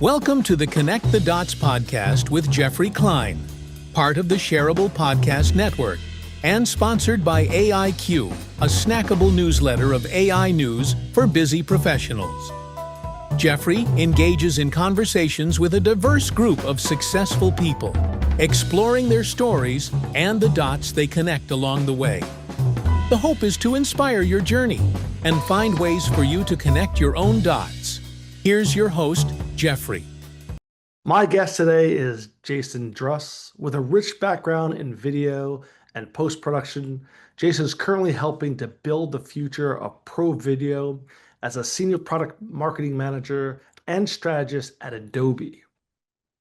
Welcome to the Connect the Dots podcast with Geoffrey Klein, part of the Shareable Podcast Network, and sponsored by AIQ, a snackable newsletter of AI news for busy professionals. Geoffrey engages in conversations with a diverse group of successful people, exploring their stories and the dots they connect along the way. The hope is to inspire your journey and find ways for you to connect your own dots. Here's your host, Geoffrey. My guest today is Jason Druss. With a rich background in video and post-production, Jason is currently helping to build the future of pro video as a senior product marketing manager and strategist at Adobe.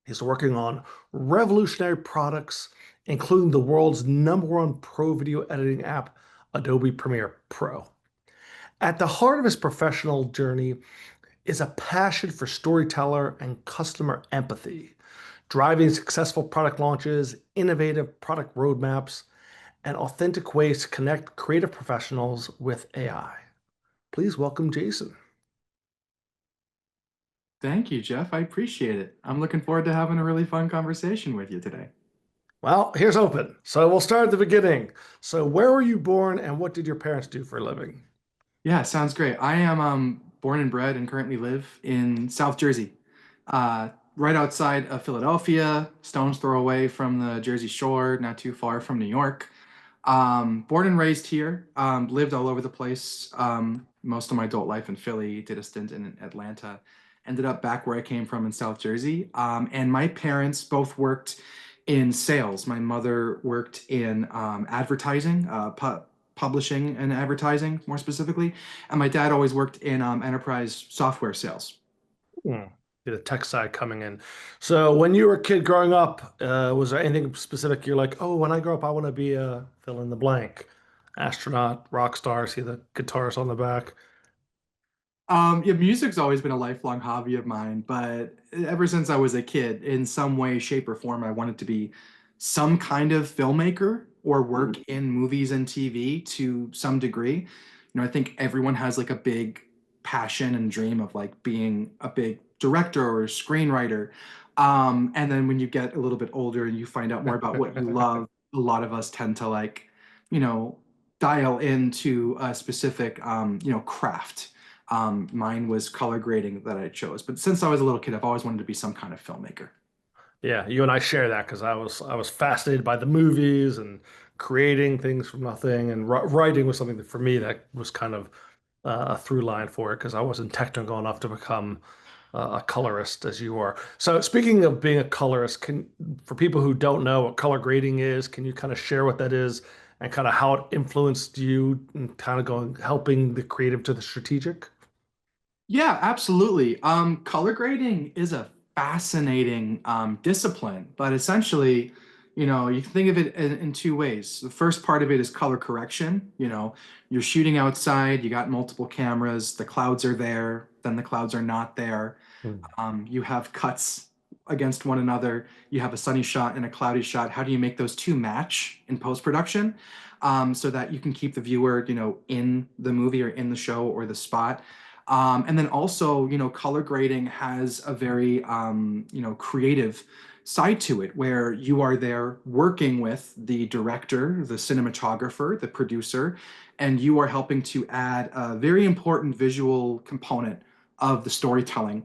He's working on revolutionary products, including the world's #1 pro video editing app, Adobe Premiere Pro. At the heart of his professional journey is a passion for storyteller and customer empathy, driving successful product launches, innovative product roadmaps, and authentic ways to connect creative professionals with AI. Please welcome Jason. Thank you, Jeff. I appreciate it. I'm looking forward to having a really fun conversation with you today. Well, here's open. So we'll start at the beginning. So where were you born and what did your parents do for a living? Yeah, sounds great. I am born and bred and currently live in South Jersey, right outside of Philadelphia, stone's throw away from the Jersey Shore, not too far from New York. Born and raised here, lived all over the place, most of my adult life in Philly, did a stint in Atlanta, ended up back where I came from in South Jersey. And my parents both worked in sales. My mother worked in advertising, publishing and advertising more specifically. And my dad always worked in enterprise software sales. The tech side coming in. So when you were a kid growing up, was there anything specific you're like, oh, when I grow up, I want to be a fill in the blank, astronaut, rock star, see the guitars on the back? Yeah, music's always been a lifelong hobby of mine, but ever since I was a kid, in some way, shape, or form, I wanted to be some kind of filmmaker or work in movies and TV to some degree. I think everyone has like a big passion and dream of like being a big director or a screenwriter. And then when you get a little bit older and you find out more about what you love, a lot of us tend to like, you know, dial into a specific, craft. Mine was color grading that I chose, but since I was a little kid, I've always wanted to be some kind of filmmaker. Yeah, you and I share that because I was fascinated by the movies and creating things from nothing, and writing was something that for me that was kind of a through line for it because I wasn't technical enough to become a colorist as you are. So speaking of being a colorist, for people who don't know what color grading is, can you kind of share what that is and kind of how it influenced you and kind of going helping the creative to the strategic? Yeah, absolutely. Color grading is a fascinating discipline, but essentially, you can think of it in two ways. The first part of it is color correction. You're shooting outside, you got multiple cameras, the clouds are there, then the clouds are not there. Hmm. You have cuts against one another. You have a sunny shot and a cloudy shot. How do you make those two match in post-production, so that you can keep the viewer, in the movie or in the show or the spot? And then also, color grading has a very, creative side to it where you are there working with the director, the cinematographer, the producer, and you are helping to add a very important visual component of the storytelling,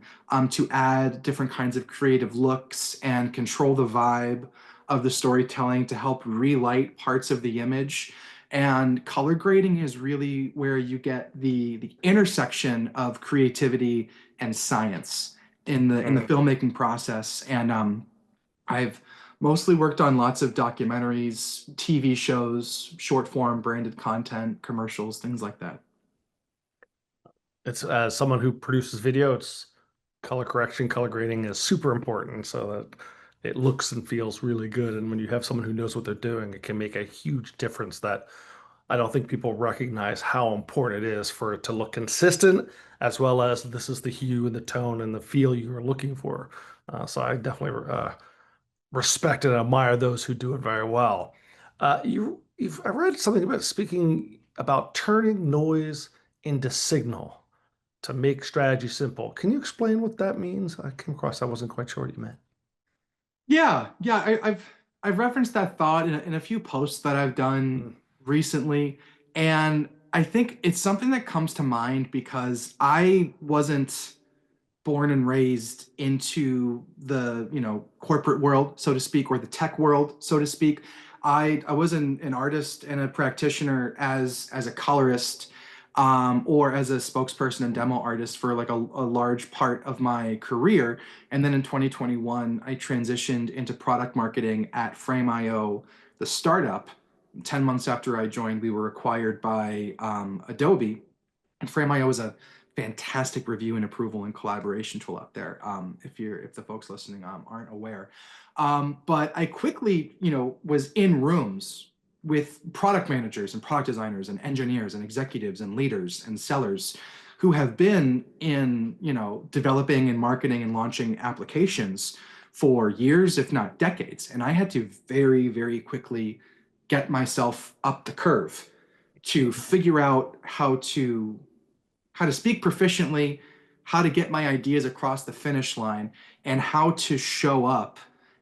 to add different kinds of creative looks and control the vibe of the storytelling to help relight parts of the image. And color grading is really where you get the intersection of creativity and science in the filmmaking process. And I've mostly worked on lots of documentaries, TV shows, short form branded content, commercials, things like that. It's as someone who produces video, it's color correction, color grading is super important so that it looks and feels really good. And when you have someone who knows what they're doing, it can make a huge difference that I don't think people recognize how important it is for it to look consistent, as well as this is the hue and the tone and the feel you are looking for. So I definitely respect and admire those who do it very well. I read something about speaking about turning noise into signal. to make strategy simple. Can you explain what that means? I came across, I wasn't quite sure what you meant. Yeah. I've referenced that thought in a few posts that I've done Mm. recently, and I think it's something that comes to mind because I wasn't born and raised into the corporate world, so to speak, or the tech world, so to speak. I was an artist and a practitioner as a colorist, or as a spokesperson and demo artist for like a large part of my career. And then in 2021, I transitioned into product marketing at Frame.io, the startup. 10 months after I joined, we were acquired by Adobe. And Frame.io is a fantastic review and approval and collaboration tool out there. If the folks listening aren't aware, but I quickly, was in rooms with product managers and product designers and engineers and executives and leaders and sellers who have been in, developing and marketing and launching applications for years, if not decades. And I had to very, very quickly get myself up the curve to figure out how to speak proficiently, how to get my ideas across the finish line, and how to show up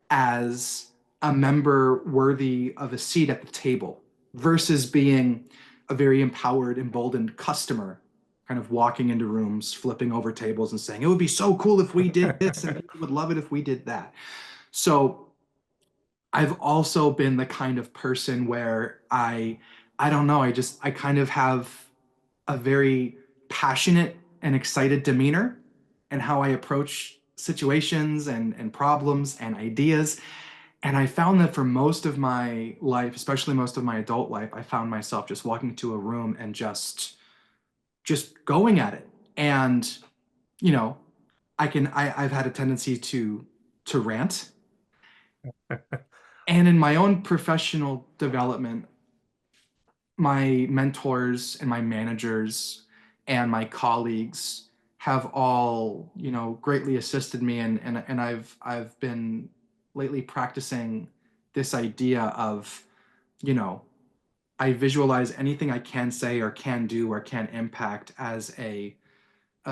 as a member worthy of a seat at the table versus being a very empowered, emboldened customer, kind of walking into rooms, flipping over tables and saying, it would be so cool if we did this and people would love it if we did that. So I've also been the kind of person where I don't know, I kind of have a very passionate and excited demeanor and how I approach situations and problems and ideas. And I found that for most of my life, especially most of my adult life, I found myself just walking into a room and just going at it. And, you know, I've had a tendency to rant. And in my own professional development, my mentors and my managers and my colleagues have all, greatly assisted me, and I've been lately practicing this idea of, you know, I visualize anything I can say or can do or can impact as a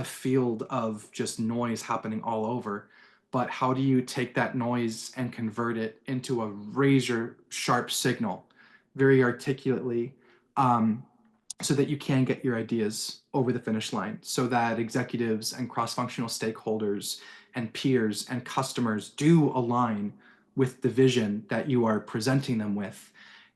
field of just noise happening all over. But how do you take that noise and convert it into a razor sharp signal very articulately, um, so that you can get your ideas over the finish line, so that executives and cross-functional stakeholders and peers and customers do align with the vision that you are presenting them with.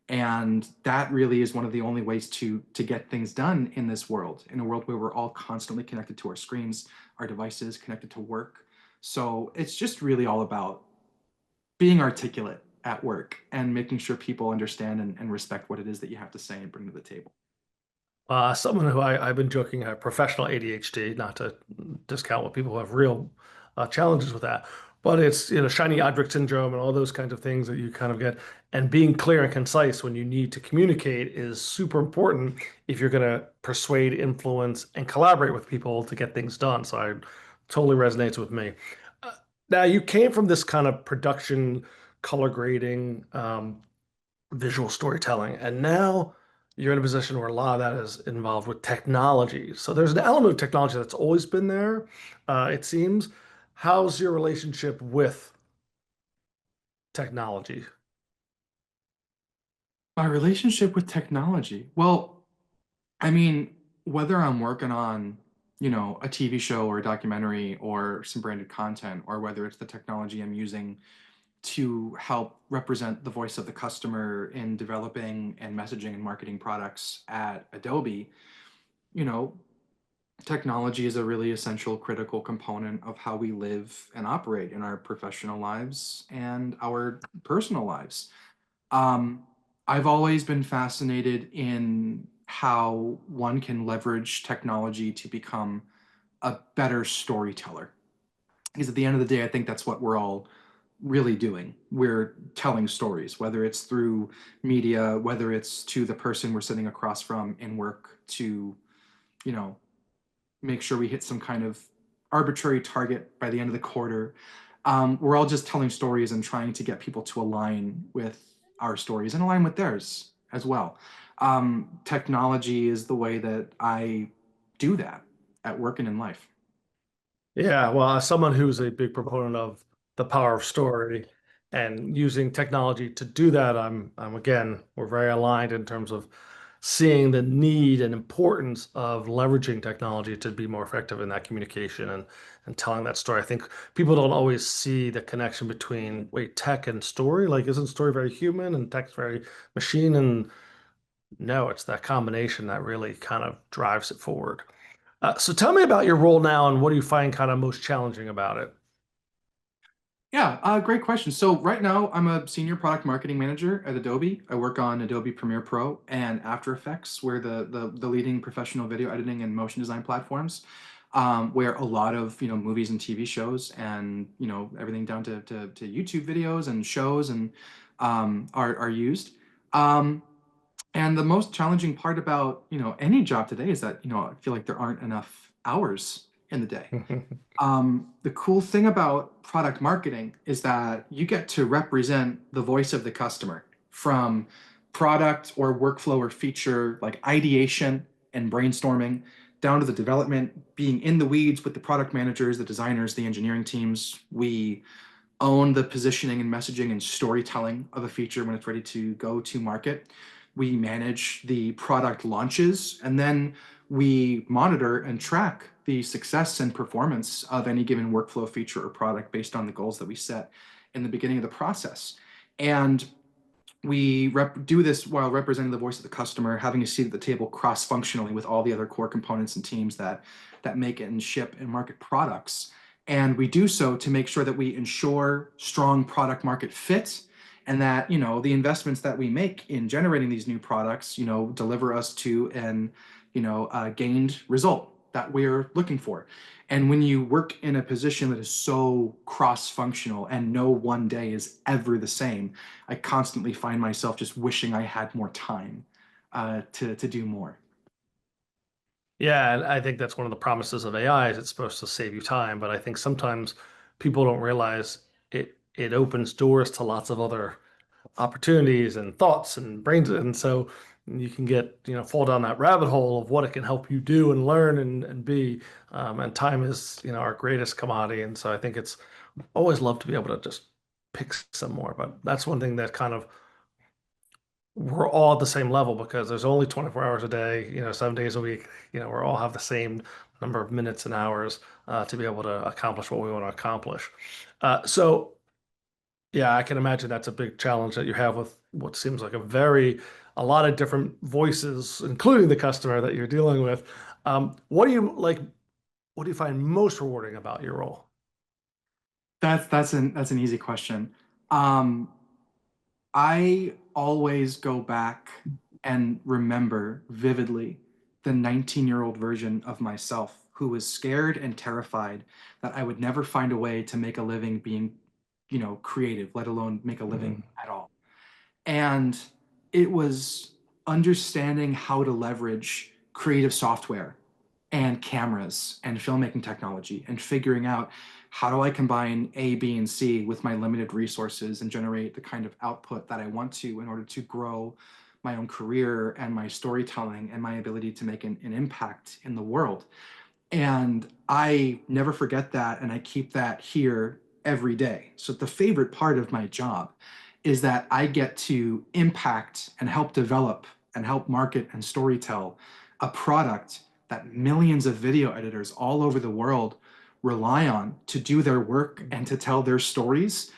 And that really is one of the only ways to get things done in this world, in a world where we're all constantly connected to our screens, our devices, connected to work. So it's just really all about being articulate at work and making sure people understand and respect what it is that you have to say and bring to the table. Someone who I've been joking, professional ADHD, not to discount what people who have real challenges with that, but it's, shiny object syndrome and all those kinds of things that you kind of get. And being clear and concise when you need to communicate is super important if you're going to persuade, influence, and collaborate with people to get things done. So I totally resonates with me. Uh, Now, you came from this kind of production, color grading, visual storytelling. And now you're in a position where a lot of that is involved with technology. So there's an element of technology that's always been there, it seems. How's your relationship with technology? My relationship with technology. Well, I mean, whether I'm working on, a TV show or a documentary or some branded content, or whether it's the technology I'm using to help represent the voice of the customer in developing and messaging and marketing products at Adobe, you know, technology is a really essential, critical component of how we live and operate in our professional lives and our personal lives. Um, I've always been fascinated in how one can leverage technology to become a better storyteller. Because at the end of the day, I think that's what we're all really doing. We're telling stories, whether it's through media, whether it's to the person we're sitting across from in work to, you know, make sure we hit some kind of arbitrary target by the end of the quarter. We're all just telling stories and trying to get people to align with our stories and align with theirs as well. Technology is the way that I do that. at work and in life. Yeah, well, as someone who's a big proponent of the power of story and using technology to do that, I'm again, we're very aligned in terms of seeing the need and importance of leveraging technology to be more effective in that communication and telling that story. I think people don't always see the connection between, wait, tech and story. Like, isn't story very human and tech's very machine? And no, it's that combination that really kind of drives it forward. So tell me about your role now and what do you find kind of most challenging about it? Yeah, great question. So right now I'm a senior product marketing manager at Adobe. I work on Adobe Premiere Pro and After Effects, where the leading professional video editing and motion design platforms, where a lot of movies and TV shows and everything down to YouTube videos and shows and are used. Um, and the most challenging part about any job today is that I feel like there aren't enough hours in the day. The cool thing about product marketing is that you get to represent the voice of the customer from product or workflow or feature like ideation and brainstorming down to the development, being in the weeds with the product managers, the designers, the engineering teams. We own the positioning and messaging and storytelling of a feature when it's ready to go to market. We manage the product launches, and then we monitor and track the success and performance of any given workflow feature or product based on the goals that we set in the beginning of the process. And we do this while representing the voice of the customer, having a seat at the table cross-functionally with all the other core components and teams that make it and ship and market products. And we do so to make sure that we ensure strong product market fit and that the investments that we make in generating these new products deliver us to an gained result that we're looking for. And when you work in a position that is so cross-functional and no one day is ever the same, I constantly find myself just wishing I had more time to do more. Yeah, and I think that's one of the promises of AI is it's supposed to save you time, but I think sometimes people don't realize it opens doors to lots of other opportunities and thoughts and brains, and so you can get fall down that rabbit hole of what it can help you do and learn and be. And time is our greatest commodity, and so I think it's always love to be able to just pick some more. But that's one thing that kind of we're all at the same level because there's only 24 hours a day, 7 days a week. We all have the same number of minutes and hours to be able to accomplish what we want to accomplish. So yeah, I can imagine that's a big challenge that you have with what seems like a lot of different voices, including the customer that you're dealing with. What do you like? What do you find most rewarding about your role? That's an easy question. Um, I always go back and remember vividly the 19-year-old version of myself who was scared and terrified that I would never find a way to make a living being, creative, let alone make a living Mm. at all. And it was understanding how to leverage creative software and cameras and filmmaking technology and figuring out how do I combine A, B, and C with my limited resources and generate the kind of output that I want to in order to grow my own career and my storytelling and my ability to make an impact in the world. And I never forget that, and I keep that here every day. So the favorite part of my job is that I get to impact and help develop and help market and storytell a product that millions of video editors all over the world rely on to do their work and to tell their stories.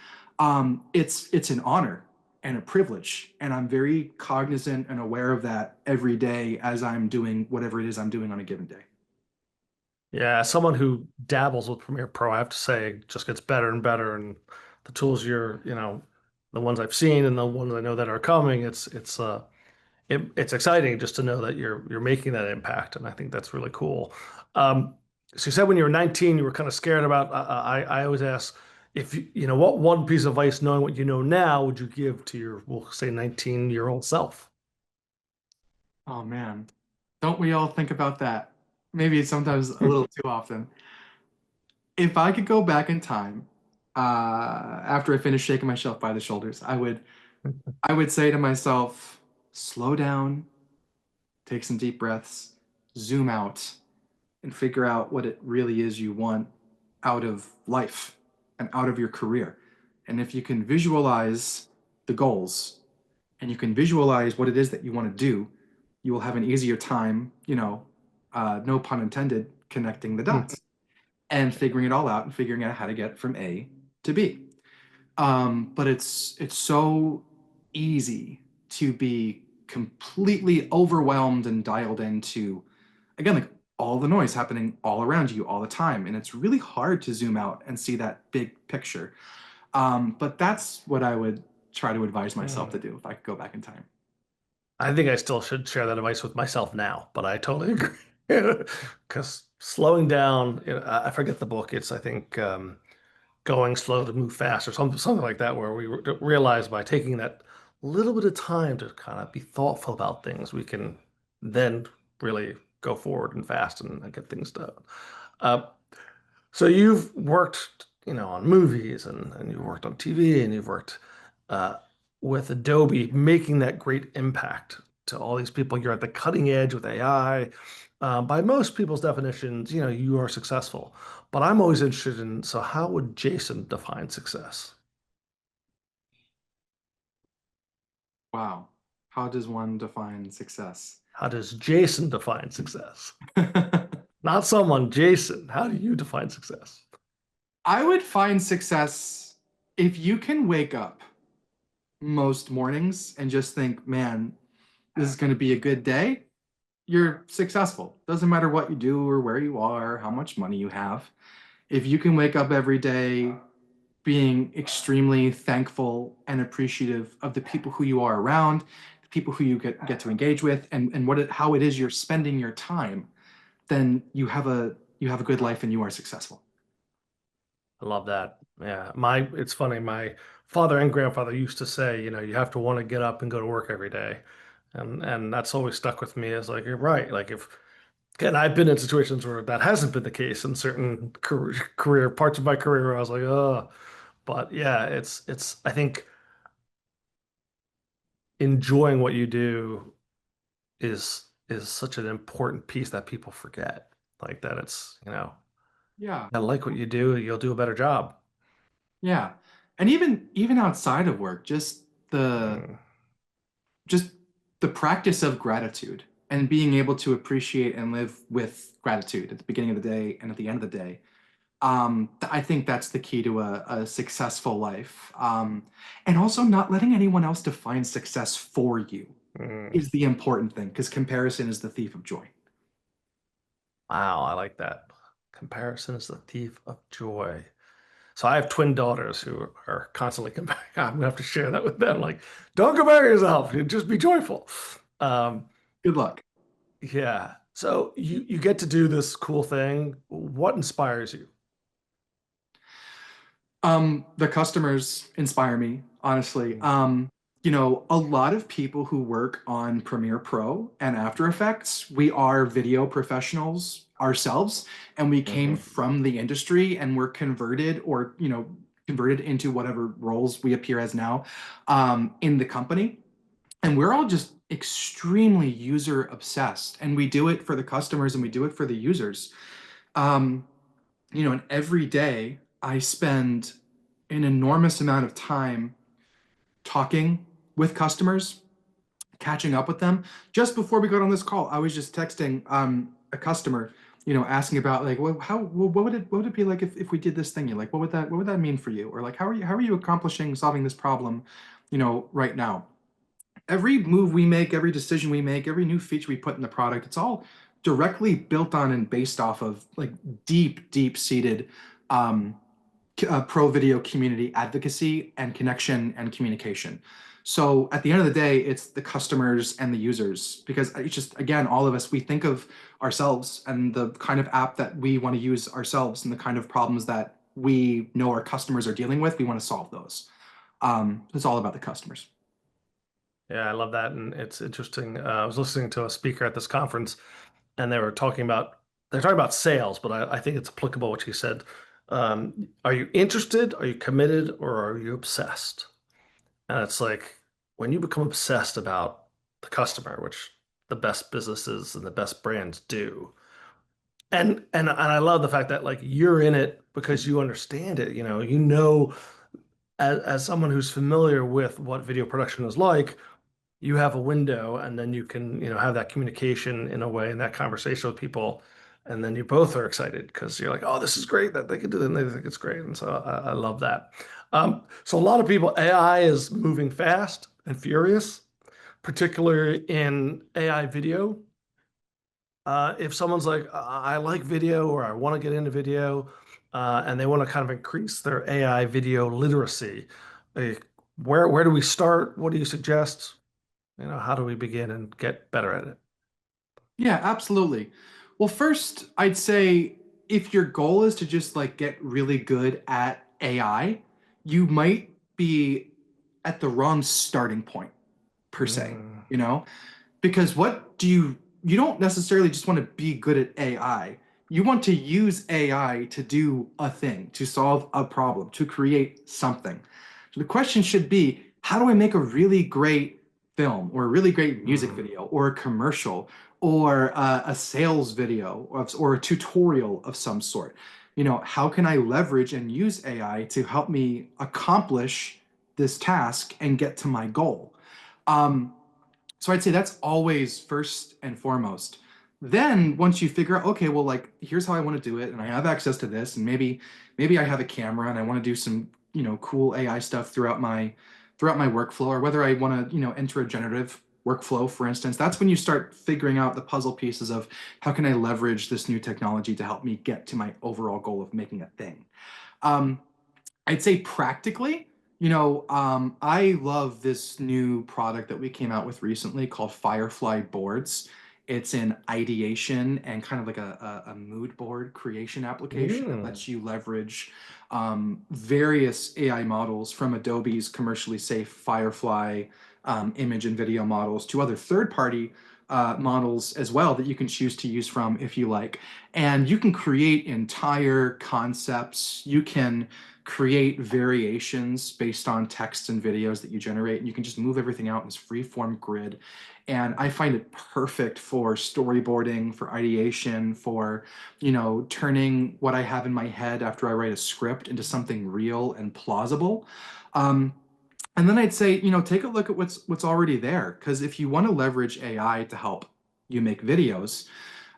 It's an honor and a privilege, and I'm very cognizant and aware of that every day as I'm doing whatever it is I'm doing on a given day. Yeah, as someone who dabbles with Premiere Pro, I have to say it just gets better and better. And the tools the ones I've seen and the ones I know that are coming, it's exciting just to know that you're making that impact, and I think that's really cool. Um, so you said when you were 19, you were kind of scared about. I always ask if what one piece of advice, knowing what you know now, would you give to your, we'll say, 19-year-old self? Oh man, don't we all think about that? Maybe sometimes a little too often. If I could go back in time, after I finished shaking myself by the shoulders, I would say to myself, slow down, take some deep breaths, zoom out, and figure out what it really is you want out of life and out of your career. And if you can visualize the goals and you can visualize what it is that you want to do, you will have an easier time, no pun intended, connecting the Hmm. dots and figuring it all out and figuring out how to get from A to B. But it's so easy to be completely overwhelmed and dialed into, again, like all the noise happening all around you all the time. And it's really hard to zoom out and see that big picture. But that's what I would try to advise myself Hmm. to do if I could go back in time. I think I still should share that advice with myself now, but I totally agree. Because slowing down, I forget the book. It's, I think, Going Slow to Move Fast or something like that, where we realize by taking that little bit of time to kind of be thoughtful about things, we can then really go forward and fast and get things done. Uh, so you've worked, on movies and you've worked on TV and you've worked uh, with Adobe, making that great impact to all these people. You're at the cutting edge with AI. By most people's definitions, you are successful. But I'm always interested in, so how would Jason define success? Wow. How does one define success? How does Jason define success? Not someone, Jason. How do you define success? I would find success if you can wake up most mornings and just think, man, this is going to be a good day. You're successful. Doesn't matter what you do or where you are, how much money you have. If you can wake up every day being extremely thankful and appreciative of the people who you are around, the people who you get to engage with, and how it is you're spending your time, then you have a good life and you are successful. I love that. Yeah, it's funny. My father and grandfather used to say, you have to want to get up and go to work every day, and that's always stuck with me as like you're right. Like if and I've been in situations where that hasn't been the case in certain career parts of my career where I was like, oh, but yeah, it's I think enjoying what you do is such an important piece that people forget. Like that it's, Yeah. I like what you do, you'll do a better job. Yeah. And even outside of work, Mm, just the practice of gratitude and being able to appreciate and live with gratitude at the beginning of the day and at the end of the day. I think that's the key to a successful life. And also not letting anyone else define success for you mm. is the important thing because comparison is the thief of joy. Wow, I like that. Comparison is the thief of joy. So I have twin daughters who are constantly comparing. I'm gonna have to share that with them. Like, don't compare yourself. Just be joyful. Um, Good luck. yeah. So you get to do this cool thing. What inspires you? The customers inspire me, honestly. A lot of people who work on Premiere Pro and After Effects, we are video professionals ourselves, and we came Mhm. from the industry and were converted or, converted into whatever roles we appear as now, in the company. And we're all just extremely user obsessed, and we do it for the customers and we do it for the users. Um, and every day I spend an enormous amount of time talking with customers, catching up with them. Just before we got on this call, I was just texting a customer, asking about like, what would it be like if we did this thing? Like, what would that mean for you? Or like, how are you accomplishing solving this problem, right now? Every move we make, every decision we make, every new feature we put in the product, it's all directly built on and based off of like deep seated um, pro video community advocacy and connection and communication. So at the end of the day, it's the customers and the users because it's just, again, all of us, we think of ourselves and the kind of app that we want to use ourselves and the kind of problems that we know our customers are dealing with. We want to solve those. It's all about the customers. Yeah, I love that, and it's interesting. I was listening to a speaker at this conference, and they're talking about sales, but I think it's applicable what she said. Are you interested? Are you committed? Or are you obsessed? And it's like when you become obsessed about the customer, which the best businesses and the best brands do, And I love the fact that like you're in it because you understand it. As someone who's familiar with what video production is like, you have a window and then you can, have that communication in a way and that conversation with people. And then you both are excited because you're like, oh, this is great that they can do it and they think it's great. And so I love that. So a lot of people, AI is moving fast and furious, particularly in AI video. If someone's like, I like video or I want to get into video, and they want to kind of increase their AI video literacy, like, where do we start? What do you suggest? How do we begin and get better at it? Yeah, absolutely. Well, first, I'd say if your goal is to just like get really good at AI, you might be at the wrong starting point per se, Mm, you know? Because you don't necessarily just want to be good at AI. You want to use AI to do a thing, to solve a problem, to create something. So the question should be, how do I make a really great film or a really great music mm, video or a commercial or a sales video or a tutorial of some sort? How can I leverage and use AI to help me accomplish this task and get to my goal? Um, so I'd say that's always first and foremost. Then once you figure out, okay, well, like here's how I want to do it, and I have access to this, and maybe I have a camera and I want to do some, cool AI stuff throughout my workflow, or whether I want to, enter a generative workflow, for instance, that's when you start figuring out the puzzle pieces of how can I leverage this new technology to help me get to my overall goal of making a thing. Um, I'd say practically, I love this new product that we came out with recently called Firefly Boards. It's an ideation and kind of like a mood board creation application that mm, lets you leverage various AI models from Adobe's commercially safe Firefly image and video models to other third-party models as well that you can choose to use from if you like. And you can create entire concepts. You can create variations based on texts and videos that you generate, and you can just move everything out in this free-form grid. And I find it perfect for storyboarding, for ideation, for, turning what I have in my head after I write a script into something real and plausible. Um, and then I'd say, take a look at what's already there, because if you want to leverage AI to help you make videos,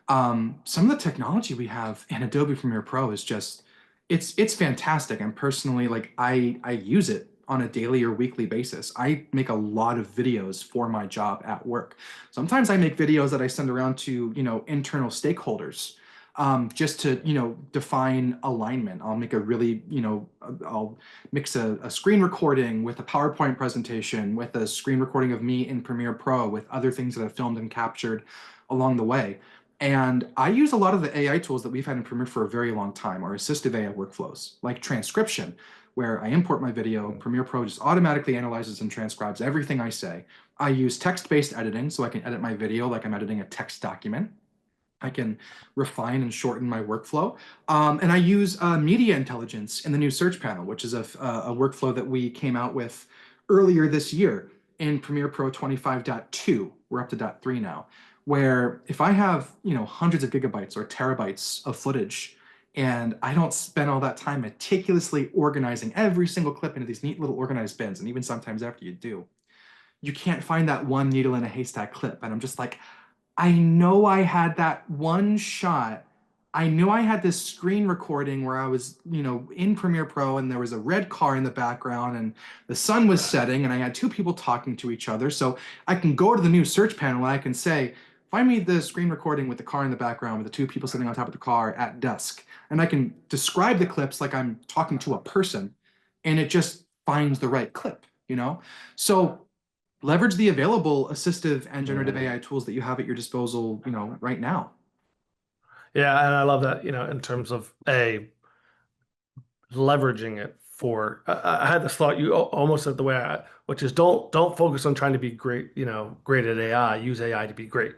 some of the technology we have in Adobe Premiere Pro is just it's fantastic. And personally, like I use it on a daily or weekly basis. I make a lot of videos for my job at work. Sometimes I make videos that I send around to, internal stakeholders, just to, define alignment. I'll make a really, I'll mix a screen recording with a PowerPoint presentation, with a screen recording of me in Premiere Pro, with other things that I've filmed and captured along the way. And I use a lot of the AI tools that we've had in Premiere for a very long time, or assistive AI workflows, like transcription, where I import my video, Premiere Pro just automatically analyzes and transcribes everything I say. I use text-based editing, so I can edit my video like I'm editing a text document. I can refine and shorten my workflow. And I use media intelligence in the new search panel, which is a workflow that we came out with earlier this year in Premiere Pro 25.2. We're up to .3 now, where if I have, hundreds of gigabytes or terabytes of footage, and I don't spend all that time meticulously organizing every single clip into these neat little organized bins, and even sometimes after you do, you can't find that one needle in a haystack clip. And I'm just like, I know I had that one shot. I knew I had this screen recording where I was, in Premiere Pro, and there was a red car in the background and the sun was setting and I had two people talking to each other. So I can go to the new search panel and I can say, find me the screen recording with the car in the background with the two people sitting on top of the car at dusk. And I can describe the clips like I'm talking to a person, and it just finds the right clip, So leverage the available assistive and generative mm. AI tools that you have at your disposal, right now. Yeah, and I love that, in terms of leveraging it for I had this thought you almost said the way which is don't focus on trying to be great, great at AI. Use AI to be great,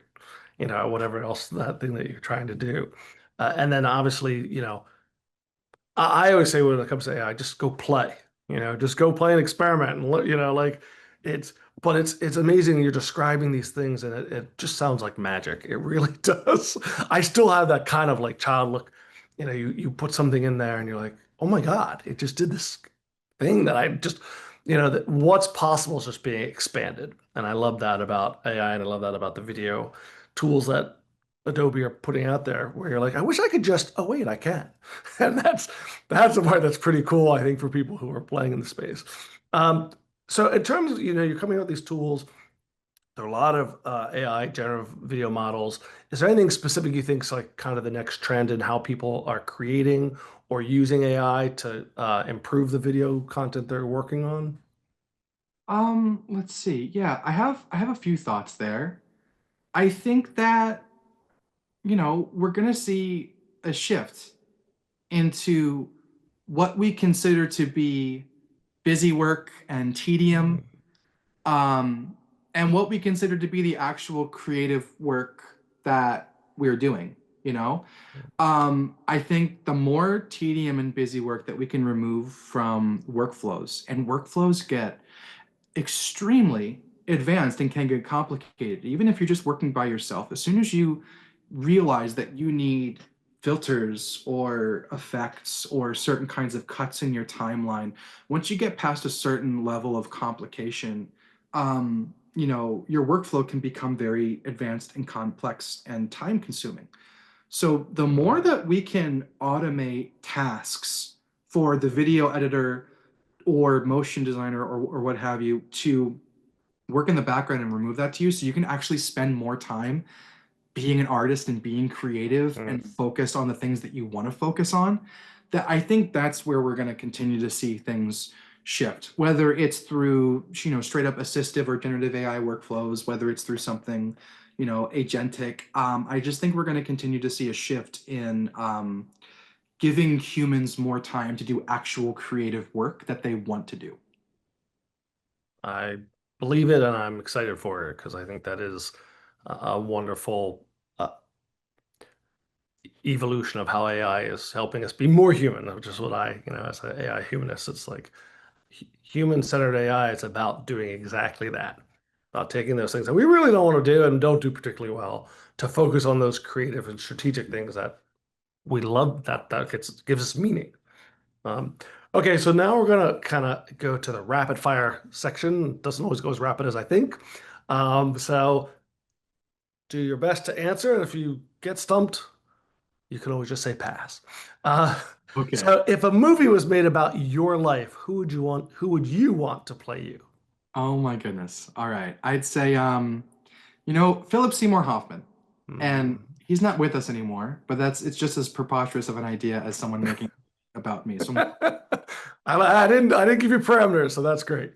whatever else that thing that you're trying to do. And then obviously, I always say when it comes to AI, just go play, just go play and experiment and like It's it's amazing you're describing these things and it just sounds like magic. It really does. I still have that kind of like child look. You put something in there and you're like, oh my God, it just did this thing that I just, that what's possible is just being expanded. And I love that about AI and I love that about the video tools that Adobe are putting out there where you're like, I wish I could just, oh wait, I can. And that's the part that's pretty cool, I think, for people who are playing in the space. Um, so in terms of, you're coming out with these tools, there are a lot of AI generative video models. Is there anything specific you think is like kind of the next trend in how people are creating or using AI to improve the video content they're working on? Let's see. Yeah, I have a few thoughts there. I think that, we're gonna see a shift into what we consider to be busy work and tedium, um, and what we consider to be the actual creative work that we're doing, you know? I think the more tedium and busy work that we can remove from workflows, and workflows get extremely advanced and can get complicated. Even if you're just working by yourself, as soon as you realize that you need filters or effects or certain kinds of cuts in your timeline, once you get past a certain level of complication, your workflow can become very advanced and complex and time consuming. So the more that we can automate tasks for the video editor or motion designer or what have you to work in the background and remove that to you so you can actually spend more time being an artist and being creative Mm. and focused on the things that you want to focus on, that I think that's where we're going to continue to see things shift, whether it's through straight up assistive or generative AI workflows, whether it's through something agentic. I just think we're going to continue to see a shift in giving humans more time to do actual creative work that they want to do. I believe it and I'm excited for it because I think that is a wonderful evolution of how AI is helping us be more human, which is what as an AI humanist, it's like human-centered AI. It's about doing exactly that, about taking those things that we really don't want to do and don't do particularly well to focus on those creative and strategic things that we love that gives us meaning. Um, okay, so now we're gonna kind of go to the rapid fire section. Doesn't always go as rapid as I think. So do your best to answer, and if you get stumped, you can always just say pass. Uh, Okay. so if a movie was made about your life, who would you want to play you? Oh my goodness. All right. I'd say, Philip Seymour Hoffman. And Hmm. he's not with us anymore, but it's just as preposterous of an idea as someone making about me. So, I didn't give you parameters, so that's great.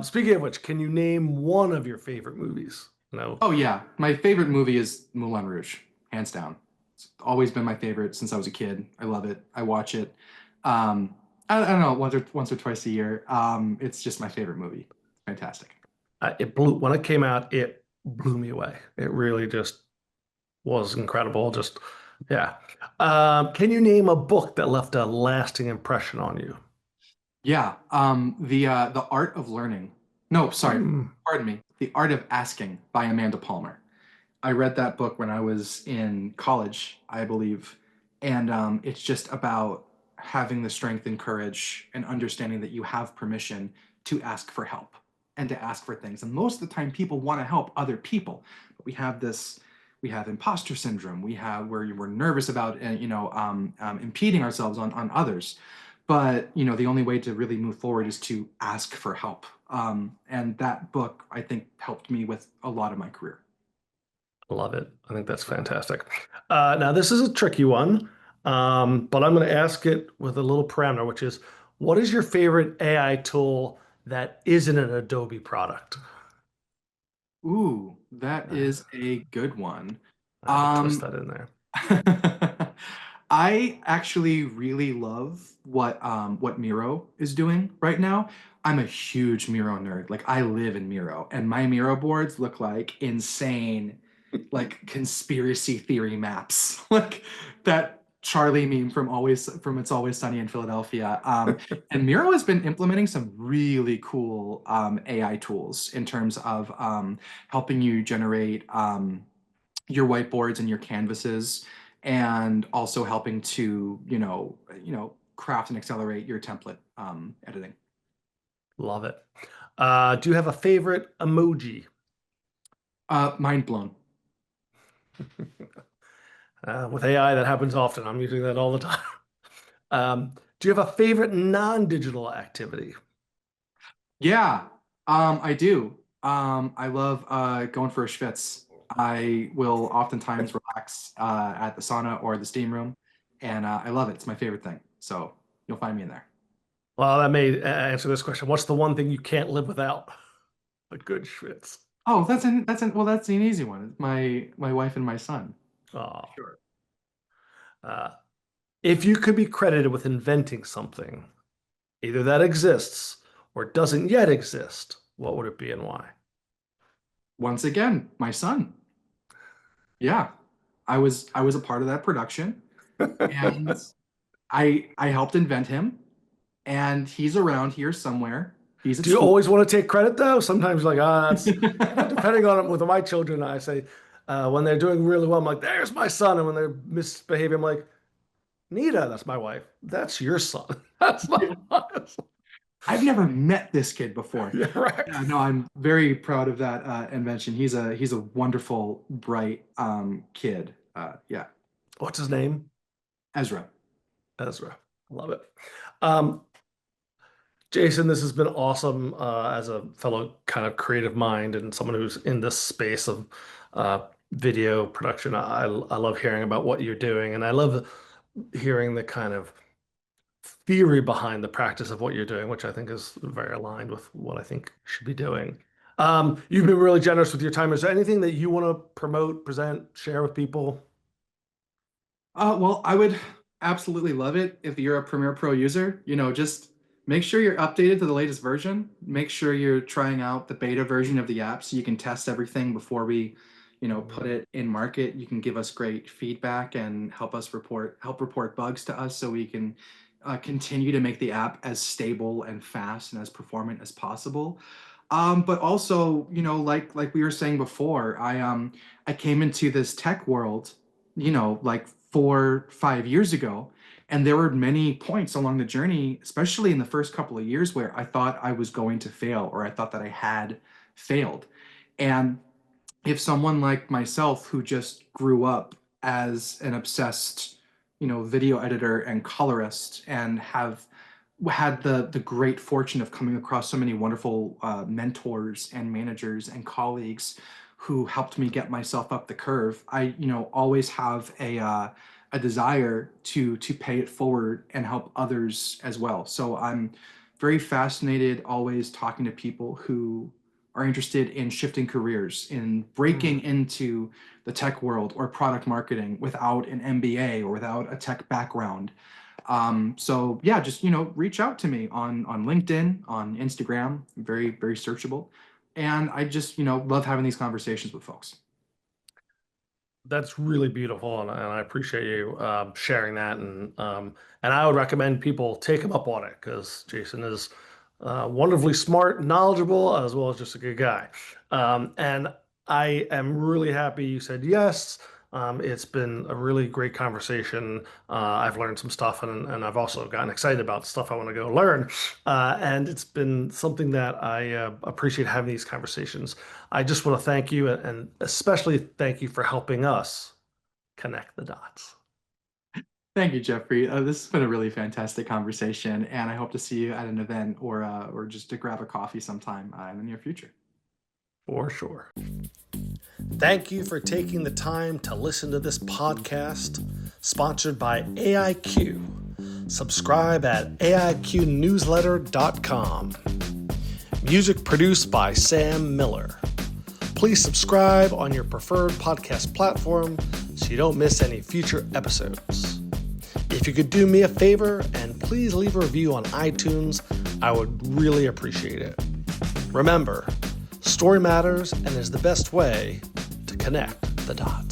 Speaking of which, can you name one of your favorite movies? No. oh yeah, my favorite movie is Moulin Rouge, hands down. It's always been my favorite since I was a kid. I love it. I watch it. Um, I don't know, once or twice a year. It's just my favorite movie. Fantastic. It blew when it came out. It blew me away. It really just was incredible. Just yeah. Can you name a book that left a lasting impression on you? Yeah, the Art of Learning. No, sorry, Hmm. pardon me. The Art of Asking by Amanda Palmer. I read that book when I was in college, I believe, and it's just about having the strength and courage and understanding that you have permission to ask for help and to ask for things. And most of the time, people want to help other people, but we have imposter syndrome. We have where we're nervous about, impeding ourselves on others. But the only way to really move forward is to ask for help. And that book, I think, helped me with a lot of my career. Love it. I think that's fantastic. Now, this is a tricky one, but I'm going to ask it with a little parameter, which is, what is your favorite AI tool that isn't an Adobe product? Ooh, that I, is a good one. I had to twist Um, that in there. I actually really love what Miro is doing right now. I'm a huge Miro nerd. Like I live in Miro, and my Miro boards look like insane, like conspiracy theory maps. Like that Charlie meme from It's Always Sunny in Philadelphia. And Miro has been implementing some really cool AI tools in terms of helping you generate your whiteboards and your canvases, and also helping to craft and accelerate your template editing. Love it. Do you have a favorite emoji? Mind blown. With AI, that happens often. I'm using that all the time. Do you have a favorite non-digital activity? Yeah, I do. I love going for a schwitz. I will oftentimes relax at the sauna or the steam room, and I love it. It's my favorite thing. So you'll find me in there. Well, that may answer this question. What's the one thing you can't live without? A good schwitz. Oh, that's an easy one. It's my wife and my son. Oh. Sure. If you could be credited with inventing something, either that exists or doesn't yet exist, what would it be and why? Once again, my son. Yeah, I was a part of that production, and I helped invent him, and he's around here somewhere. He's at Do you school. always want to take credit though? Sometimes like, that's depending on it. With my children, I say when they're doing really well, I'm like, there's my son. And when they're misbehaving, I'm like, Nita, that's my wife. That's your son. That's my son. I've never met this kid before. Yeah, right. Yeah, no, I'm very proud of that invention. He's a wonderful, bright kid. Yeah, What's his name? Ezra. Ezra. Love it. Jason, this has been awesome as a fellow kind of creative mind and someone who's in this space of video production. I love hearing about what you're doing, and I love hearing the kind of theory behind the practice of what you're doing, which I think is very aligned with what I think you should be doing. You've been really generous with your time. Is there anything that you want to promote, present, share with people? Well, I would absolutely love it if you're a Premiere Pro user. Just make sure you're updated to the latest version. Make sure you're trying out the beta version of the app so you can test everything before we, put it in market. You can give us great feedback and help report bugs to us so we can continue to make the app as stable and fast and as performant as possible. But also, like we were saying before, I came into this tech world, like 4-5 years ago, and there were many points along the journey, especially in the first couple of years, where I thought I was going to fail, or I thought that I had failed. And if someone like myself, who just grew up as an obsessed, video editor and colorist, and have had the great fortune of coming across so many wonderful mentors and managers and colleagues who helped me get myself up the curve, I always have a desire to pay it forward and help others as well. So I'm very fascinated, always talking to people who are interested in shifting careers, in breaking into the tech world or product marketing without an MBA or without a tech background. So yeah, just reach out to me on LinkedIn, on Instagram. Very, very searchable, and I just love having these conversations with folks. That's really beautiful, and I appreciate you sharing that. And I would recommend people take him up on it, because Jason is wonderfully smart, knowledgeable, as well as just a good guy. And I am really happy you said yes. It's been a really great conversation. I've learned some stuff, and I've also gotten excited about stuff I want to go learn. And it's been something that I appreciate having these conversations. I just want to thank you, and especially thank you for helping us connect the dots. Thank you, Geoffrey. This has been a really fantastic conversation, and I hope to see you at an event or just to grab a coffee sometime in the near future. For sure. Thank you for taking the time to listen to this podcast, sponsored by AIQ. Subscribe at aiqnewsletter.com. Music produced by Sam Miller. Please subscribe on your preferred podcast platform so you don't miss any future episodes. If you could do me a favor and please leave a review on iTunes, I would really appreciate it. Remember, story matters and is the best way to connect the dots.